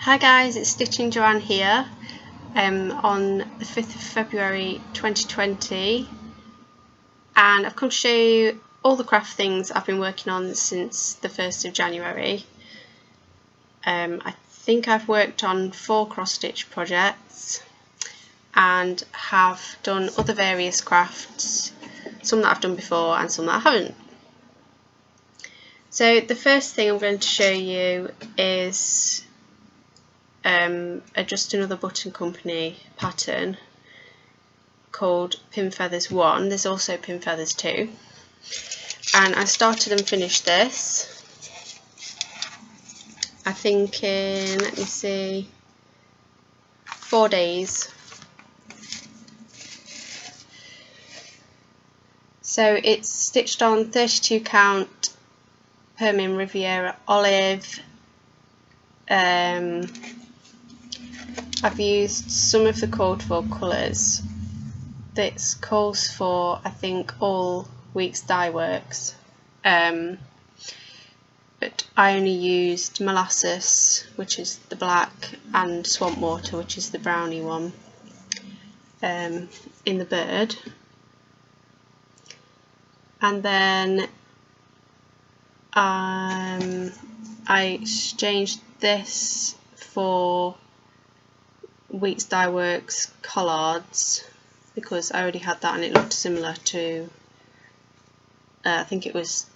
Hi guys, it's Stitching Joanne here on the 5th of February 2020, and I've come to show you all the craft things I've been working on since the 1st of January. I think I've worked on 4 cross-stitch projects and have done other various crafts, some that I've done before and some that I haven't. So the first thing I'm going to show you is just another button company pattern called Pin Feathers 1. There's also Pin Feathers 2, and I started and finished this I think in, let me see, 4 days. So it's stitched on 32 count Permin Riviera olive. I've used some of the called for colours. This calls for, I think, all week's dye works, but I only used molasses, which is the black, and swamp water, which is the brownie one, in the bird. And then I exchanged this for Week's Dye Works collards because I already had that and it looked similar to, I think it was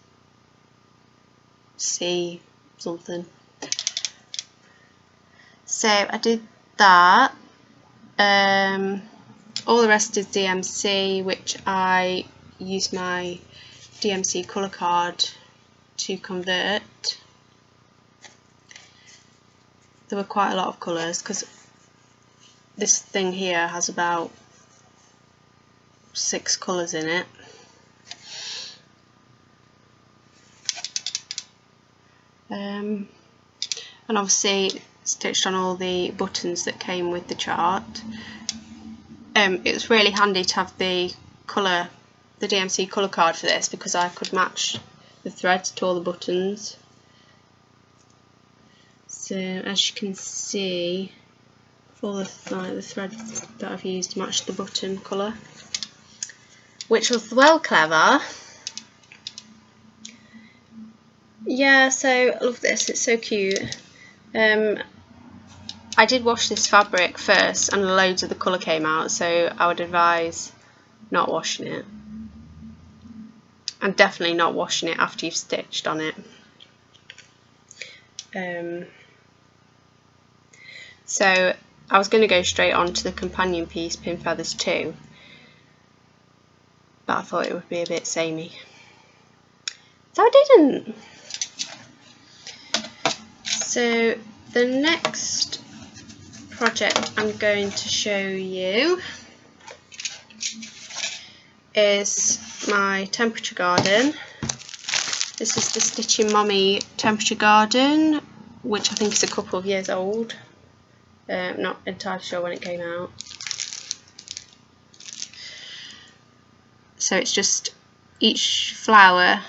C something. So I did that. All the rest is DMC, which I used my DMC colour card to convert. There were quite a lot of colours because this thing here has about 6 colours in it. And obviously stitched on all the buttons that came with the chart. It was really handy to have the DMC colour card for this because I could match the threads to all the buttons. So as you can see, all the threads that I've used to match the button colour, which was well clever. Yeah, so I love this, it's so cute. I did wash this fabric first and loads of the colour came out, so I would advise not washing it, and definitely not washing it after you've stitched on it. So I was going to go straight on to the companion piece, Pin Feathers 2, but I thought it would be a bit samey, so I didn't. So the next project I'm going to show you is my temperature garden. This is the Stitching Mommy temperature garden, which I think is a couple of years old. Not entirely sure when it came out. So it's just each flower,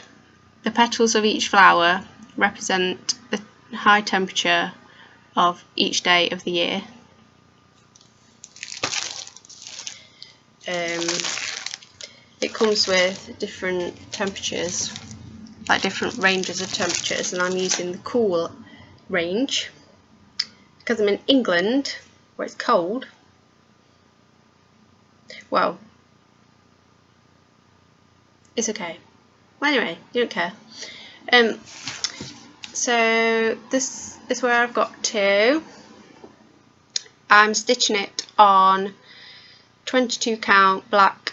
the petals of each flower represent the high temperature of each day of the year. It comes with different temperatures, like different ranges of temperatures, and I'm using the cool range because I'm in England where it's cold. Well, it's okay. Well, anyway, you don't care. So this is where I've got to. I'm stitching it on 22 count black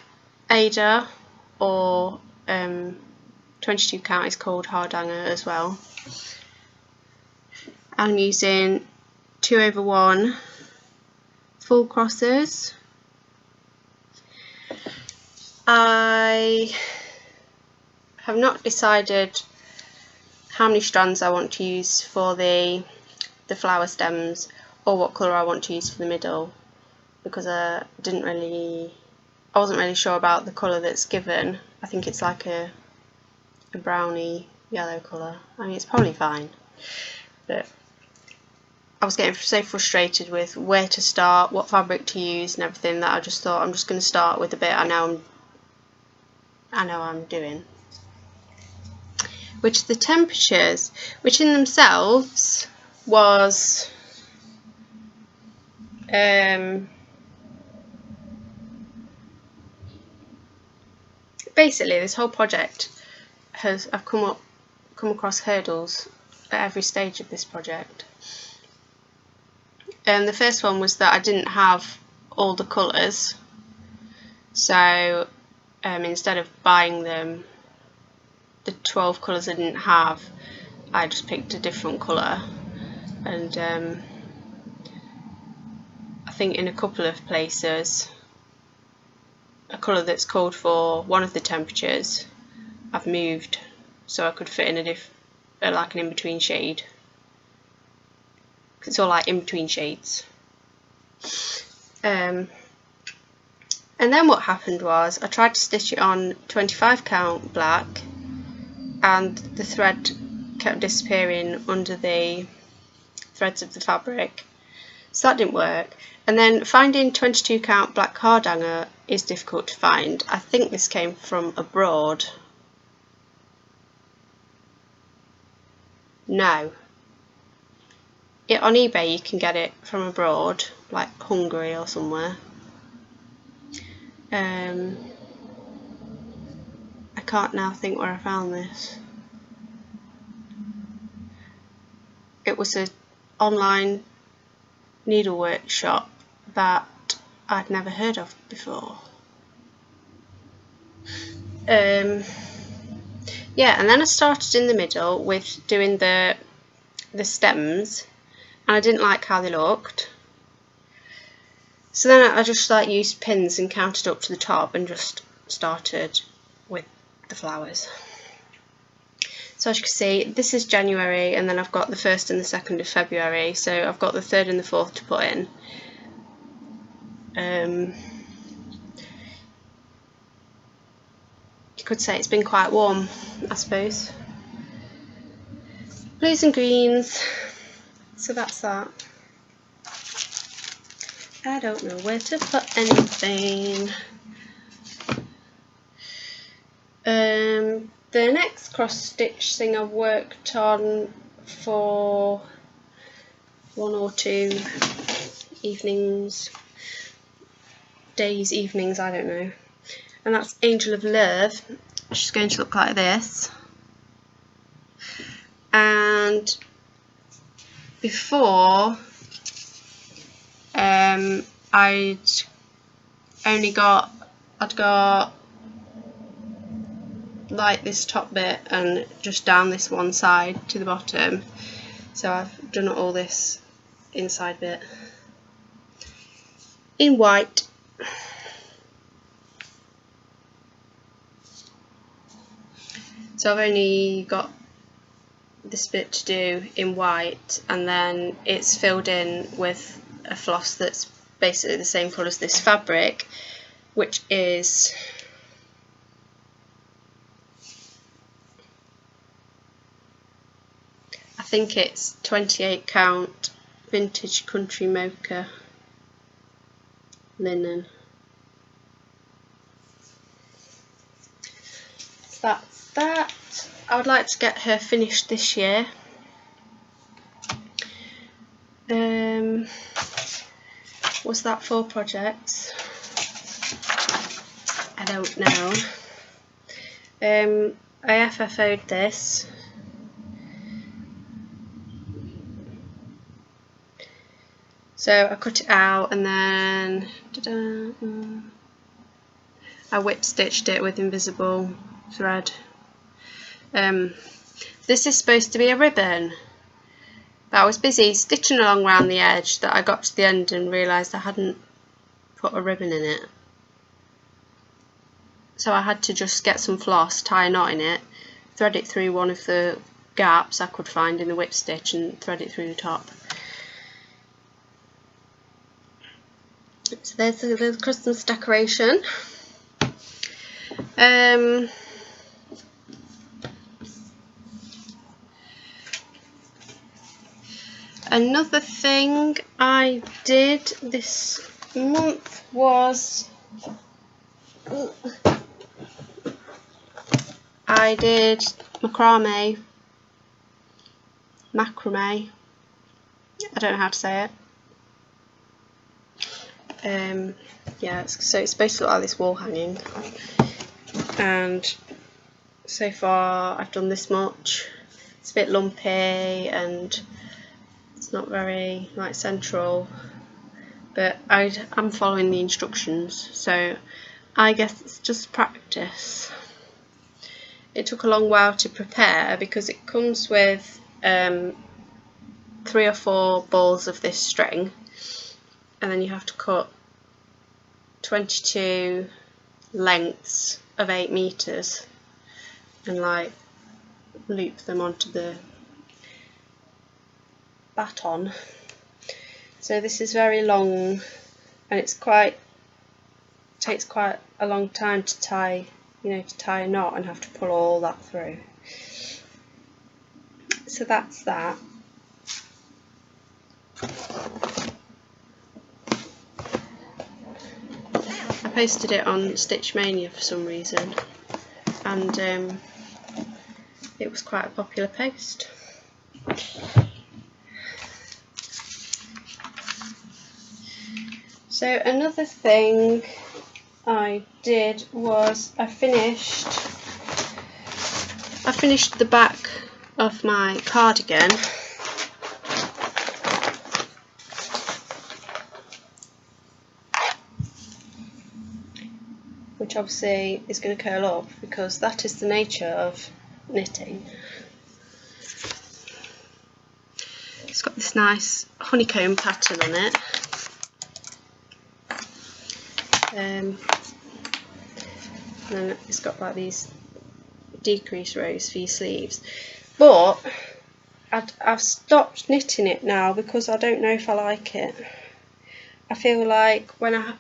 Ada, or 22 count is called hardanger as well. I'm using 2/1 full crosses. I have not decided how many strands I want to use for the flower stems, or what colour I want to use for the middle, because I wasn't really sure about the colour that's given. I think it's like a browny yellow colour. I mean, it's probably fine, but I was getting so frustrated with where to start, what fabric to use and everything, that I just thought I'm just going to start with the bit I know I'm doing, which the temperatures, which in themselves was basically this whole project I've come across hurdles at every stage of this project. The first one was that I didn't have all the colours, so instead of buying them, the 12 colours I didn't have, I just picked a different colour, and I think in a couple of places a colour that's called for one of the temperatures I've moved so I could fit in like an in-between shade. It's all like in-between shades. And then what happened was I tried to stitch it on 25 count black, and the thread kept disappearing under the threads of the fabric, so that didn't work. And then finding 22 count black card hanger is difficult to find. I think this came from abroad. No. On eBay you can get it from abroad, like Hungary or somewhere. I can't now think where I found this. It was an online needlework shop that I'd never heard of before. Yeah, and then I started in the middle with doing the stems, and I didn't like how they looked, so then I just used pins and counted up to the top and just started with the flowers. So as you can see, this is January, and then I've got the 1st and the 2nd of February, so I've got the 3rd and the 4th to put in. You could say it's been quite warm, I suppose. Blues and greens, so that's that. I don't know where to put anything. The next cross stitch thing I've worked on for 1 or 2 evenings, I don't know, and that's Angel of Love. She's going to look like this, and before I'd got like this top bit and just down this one side to the bottom, so I've done all this inside bit in white. So I've only got this bit to do in white, and then it's filled in with a floss that's basically the same colour as this fabric, which is I think it's 28 count vintage country mocha linen. So that's that. I would like to get her finished this year. Was that 4 projects? I don't know. I FFO'd this. So I cut it out, and then I whip stitched it with invisible thread. This is supposed to be a ribbon, but I was busy stitching along around the edge that I got to the end and realised I hadn't put a ribbon in it. So I had to just get some floss, tie a knot in it, thread it through one of the gaps I could find in the whip stitch, and thread it through the top. So there's the Christmas decoration. Another thing I did this month was I did macrame. I don't know how to say it. Yeah, so it's supposed to look like this wall hanging, and so far I've done this much. It's a bit lumpy and it's not very like central, but I'm following the instructions, so I guess it's just practice. It took a long while to prepare because it comes with 3 or 4 balls of this string, and then you have to cut 22 lengths of 8 meters and like loop them onto the baton. So this is very long, and it's takes quite a long time to tie, to tie a knot and have to pull all that through. So that's that. I posted it on Stitch Mania for some reason, and it was quite a popular post. So another thing I did was I finished the back of my cardigan. Which obviously is going to curl up because that is the nature of knitting. It's got this nice honeycomb pattern on it. And then it's got like these decrease rows for your sleeves. But I've stopped knitting it now because I don't know if I like it. I feel like when I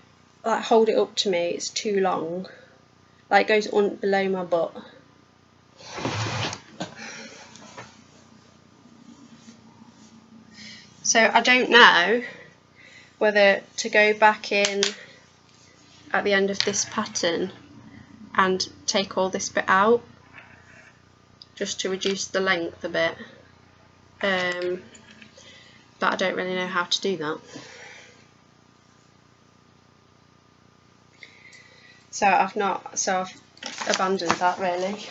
hold it up to me, it's too long. Like it goes below my butt. So I don't know whether to go back in at the end of this pattern and take all this bit out just to reduce the length a bit. But I don't really know how to do that. So I've abandoned that really.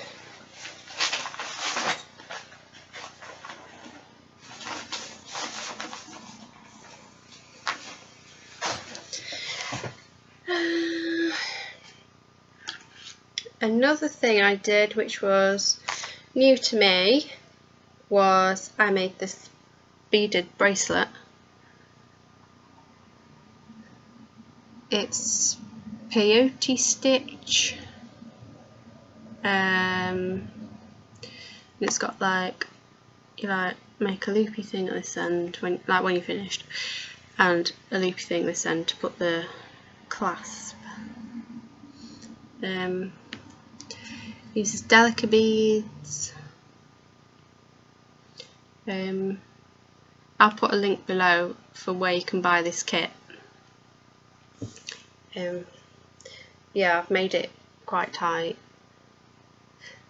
Another thing I did, which was new to me, was I made this beaded bracelet. It's peyote stitch, and it's got like you make a loopy thing at this end when you're finished, and a loopy thing this end to put the clasp. Uses Delica beads. I'll put a link below for where you can buy this kit. Yeah, I've made it quite tight,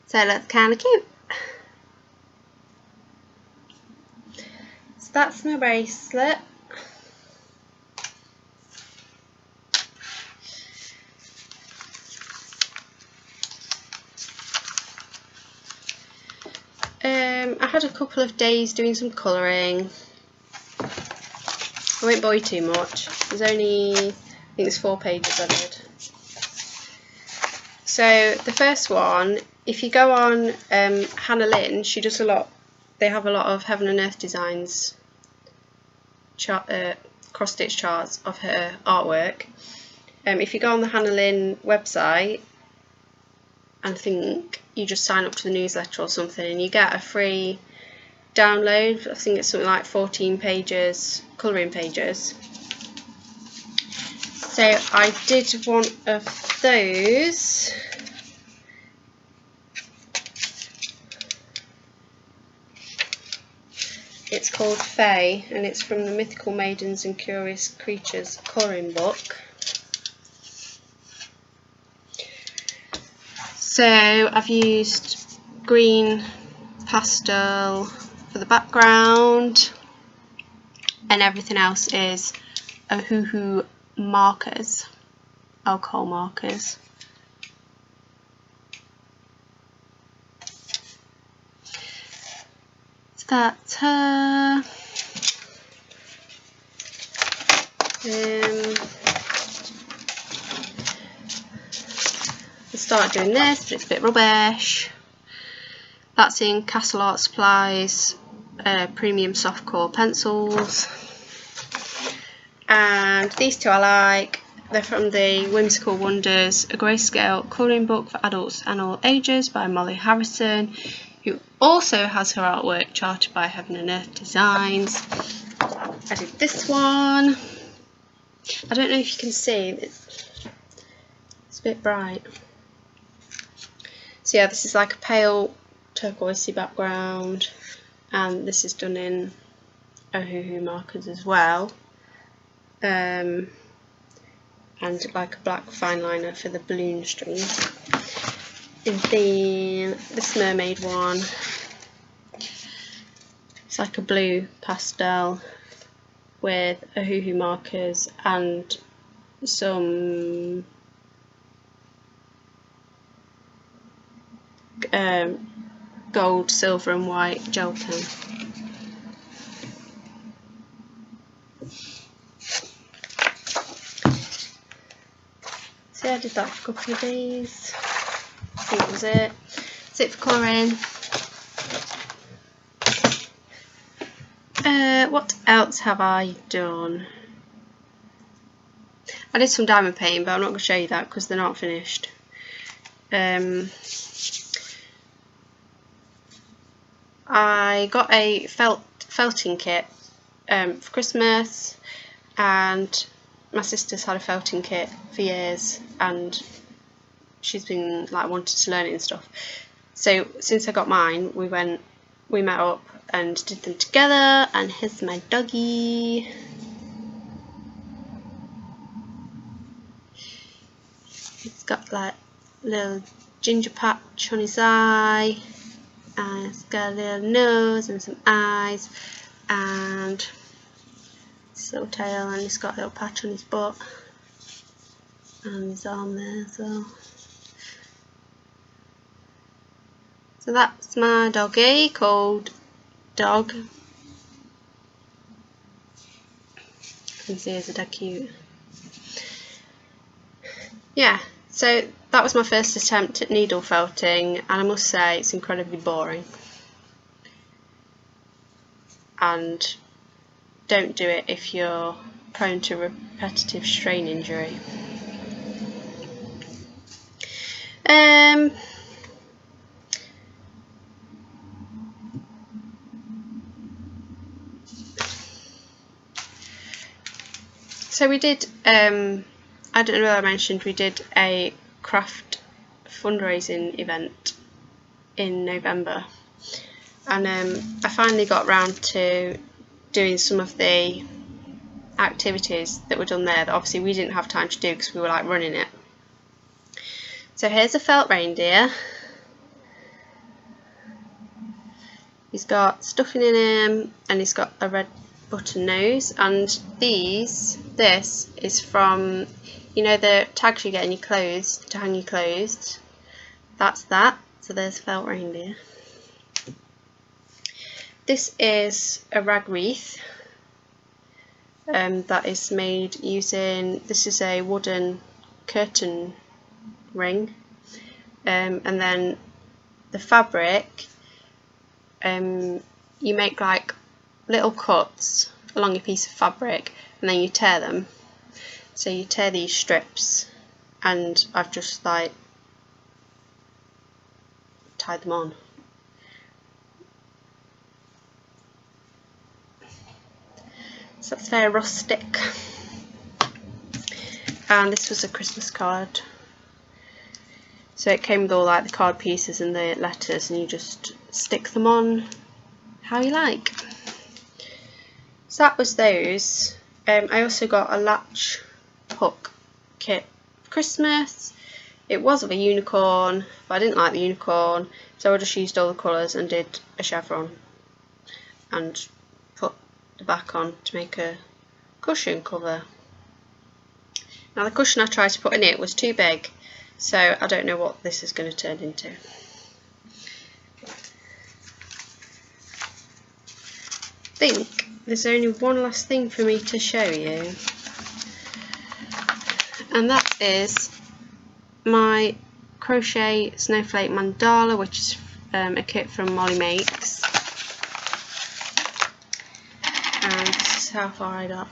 so that's kind of cute. So that's my bracelet. I had a couple of days doing some colouring. I won't bore you too much. There's only, I think there's 4 pages I did. So the first one, if you go on Hannah Lynn, she does a lot. They have a lot of Heaven and Earth designs, cross stitch charts of her artwork. If you go on the Hannah Lynn website, and think you just sign up to the newsletter or something, and you get a free download. I think it's something like 14 pages, colouring pages. So I did one of those. It's called Fae, and it's from the Mythical Maidens and Curious Creatures colouring book. So I've used green pastel for the background, and everything else is Ohuhu markers, alcohol markers. So that's her. I started doing this, but it's a bit rubbish. That's in Castle Art Supplies premium softcore pencils. And these two I like. They're from the Whimsical Wonders, a grayscale colouring book for adults and all ages by Molly Harrison, who also has her artwork charted by Heaven and Earth Designs. I did this one. I don't know if you can see, it's a bit bright. So yeah, this is like a pale turquoisey background, and this is done in Ohuhu markers as well. And like a black fine liner for the balloon strings. And then this mermaid one, it's like a blue pastel with Ohuhu markers and some gold, silver and white gel pen. So yeah, I did that for a couple of days. So that was it. That's it for colouring. What else have I done? I did some diamond painting, but I'm not going to show you that because they're not finished. I got a felting kit for Christmas, and my sister's had a felting kit for years, and she's been like wanting to learn it and stuff. So since I got mine, we met up and did them together. And here's my doggy. He's got like a little ginger patch on his eye, and it's got a little nose and some eyes, and his little tail, and he's got a little patch on his butt and his arm there as well. So that's my doggy called Dog. His ears are dead cute. Yeah, so that was my first attempt at needle felting, and I must say it's incredibly boring. And don't do it if you're prone to repetitive strain injury. So we did, I don't know whether I mentioned, we did a craft fundraising event in November, and I finally got round to doing some of the activities that were done there that obviously we didn't have time to do because we were like running it. So here's a felt reindeer. He's got stuffing in him, and he's got a red button nose, and this is from, you know, the tags you get in your clothes to hang your clothes. That's that. So there's felt reindeer. This is a rag wreath that is made using, this is a wooden curtain ring, and then the fabric, you make like little cuts along a piece of fabric and then you tear them. So you tear these strips, and I've just like tied them on. So that's very rustic. And this was a Christmas card. So it came with all like the card pieces and the letters, and you just stick them on how you like. So that was those. I also got a latch hook kit for Christmas. It was of a unicorn, but I didn't like the unicorn, so I just used all the colours and did a chevron and put the back on to make a cushion cover. Now the cushion I tried to put in it was too big, so I don't know what this is going to turn into. I think there's only one last thing for me to show you, and that is my crochet snowflake mandala, which is a kit from Molly Makes, and this is how far I got.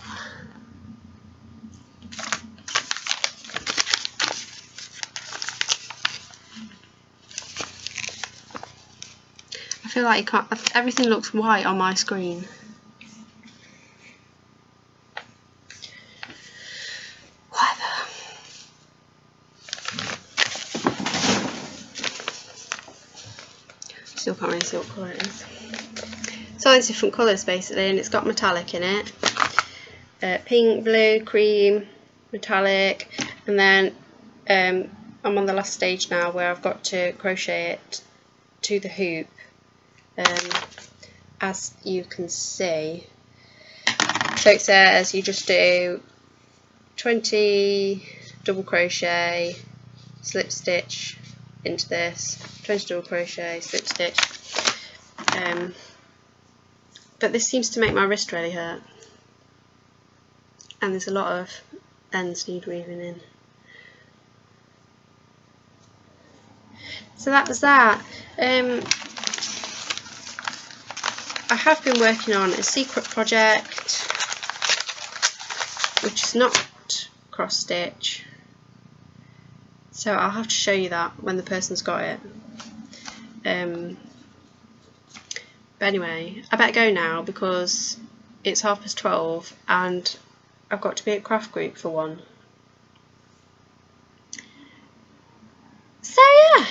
I feel like you can't, everything looks white on my screen. Whatever. Still can't really see what colour it is. It's all these different colours basically, and it's got metallic in it. Pink, blue, cream, metallic, and then I'm on the last stage now where I've got to crochet it to the hoop. As you can see, so it says you just do 20 double crochet, slip stitch into this, 20 double crochet, slip stitch, but this seems to make my wrist really hurt, and there's a lot of ends need weaving in. So that was that. I have been working on a secret project which is not cross stitch, so I'll have to show you that when the person's got it. But anyway, I better go now because it's 12:30 and I've got to be at craft group for 1. So yeah,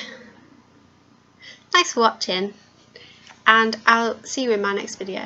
thanks for watching, and I'll see you in my next video.